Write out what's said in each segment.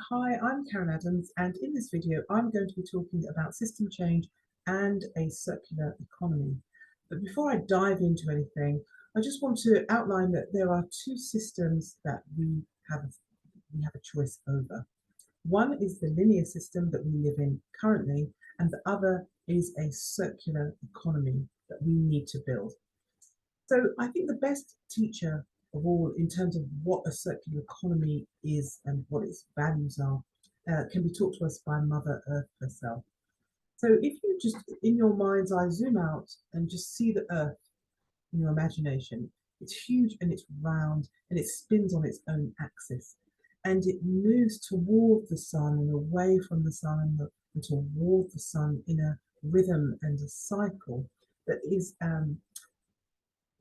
Hi, I'm Karen Adams, and in this video, I'm going to be talking about system change and a circular economy. But before I dive into anything, I just want to outline that there are two systems that we have a choice over. One is the linear system that we live in currently, and the other is a circular economy that we need to build. So I think the best teacher of all in terms of what a circular economy is and what its values are can be taught to us by Mother Earth herself. So if you just, in your mind's eye, zoom out and just see the Earth in your imagination, it's huge and it's round and it spins on its own axis. And it moves toward the sun and away from the sun and toward the sun in a rhythm and a cycle that is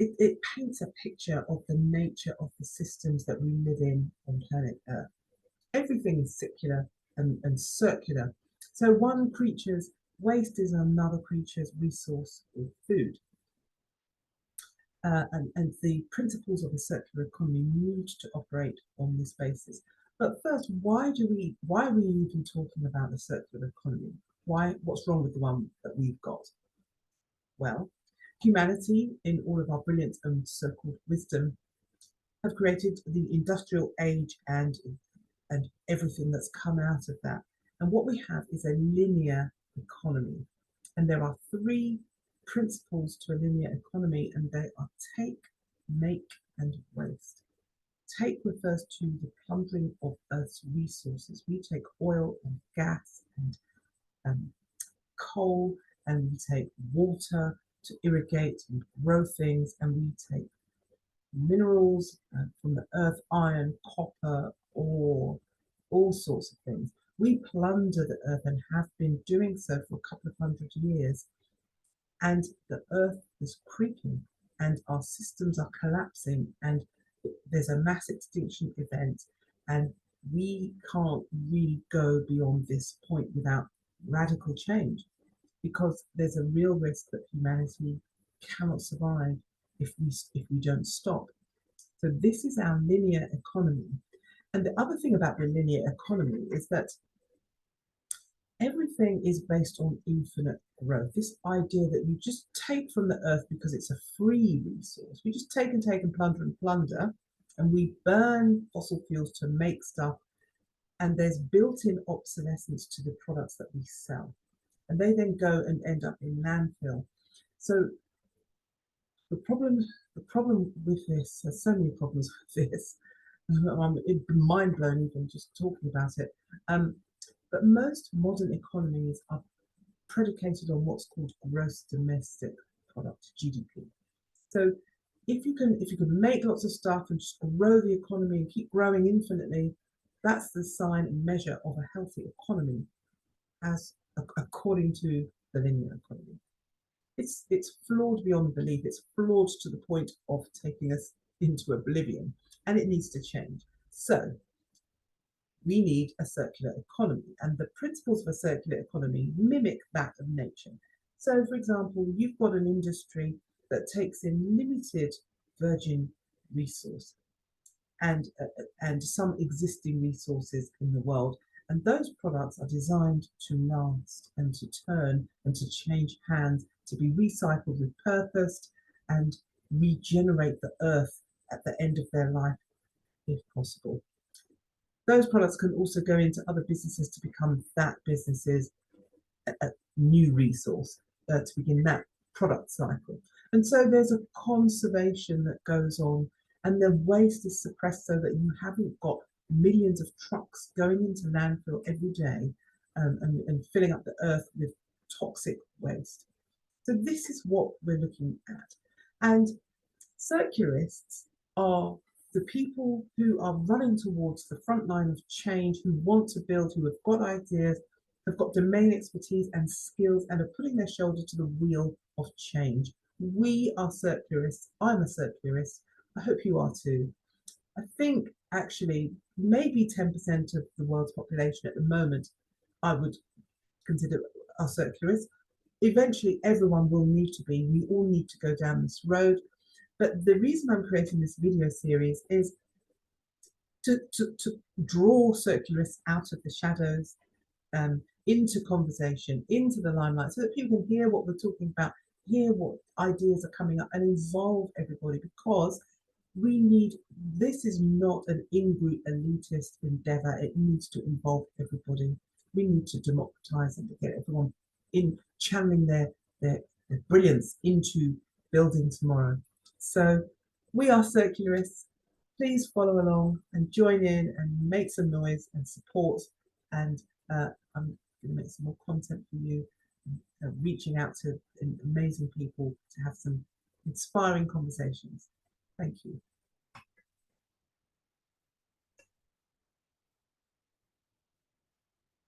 it paints a picture of the nature of the systems that we live in on planet Earth. Everything is circular and circular. So one creature's waste is another creature's resource or food. And the principles of a circular economy need to operate on this basis. But first, why are we even talking about the circular economy? What's wrong with the one that we've got? Well, humanity, in all of our brilliance and so-called wisdom, have created the industrial age and everything that's come out of that. And what we have is a linear economy. And there are three principles to a linear economy, and they are take, make, and waste. Take refers to the plundering of Earth's resources. We take oil and gas and coal, and we take water to irrigate and grow things, and we take minerals from the earth, iron, copper, ore, all sorts of things. We plunder the earth and have been doing so for a couple of 100 years. And the earth is creaking and our systems are collapsing and there's a mass extinction event, and we can't really go beyond this point without radical change, because there's a real risk that humanity cannot survive if we don't stop. So this is our linear economy. And the other thing about the linear economy is that everything is based on infinite growth. This idea that you just take from the earth because it's a free resource. We just take and plunder, and we burn fossil fuels to make stuff, and there's built-in obsolescence to the products that we sell. And they then go and end up in landfill. So the problem with this, there's so many problems with this. I'm mind blown even just talking about it. But most modern economies are predicated on what's called gross domestic product, GDP. So if you can make lots of stuff and just grow the economy and keep growing infinitely, that's the sign and measure of a healthy economy, as according to the linear economy. It's flawed beyond belief. It's flawed to the point of taking us into oblivion, and it needs to change. So we need a circular economy, and the principles of a circular economy mimic that of nature. So, for example, you've got an industry that takes in limited virgin resource and some existing resources in the world, and those products are designed to last and to turn and to change hands, to be recycled with purpose and regenerate the earth at the end of their life, if possible. Those products can also go into other businesses to become that business's new resource, to begin that product cycle. And so there's a conservation that goes on, and the waste is suppressed so that you haven't got millions of trucks going into landfill every day and filling up the earth with toxic waste. So this is what we're looking at. And circularists are the people who are running towards the front line of change, who want to build, who have got ideas, have got domain expertise and skills, and are putting their shoulder to the wheel of change. We are circularists. I'm a circularist. I hope you are too. I think actually maybe 10% of the world's population at the moment I would consider are circularists. Eventually everyone will need to be. We all need to go down this road. But the reason I'm creating this video series is to draw circularists out of the shadows, into conversation, into the limelight, so that people can hear what we're talking about, hear what ideas are coming up, and involve everybody, because we need, this is not an in-group elitist endeavour, it needs to involve everybody. We need to democratise and to get everyone in, channeling their brilliance into building tomorrow. So we are Circularists. Please follow along and join in and make some noise and support, and I'm going to make some more content for you, reaching out to amazing people to have some inspiring conversations. Thank you.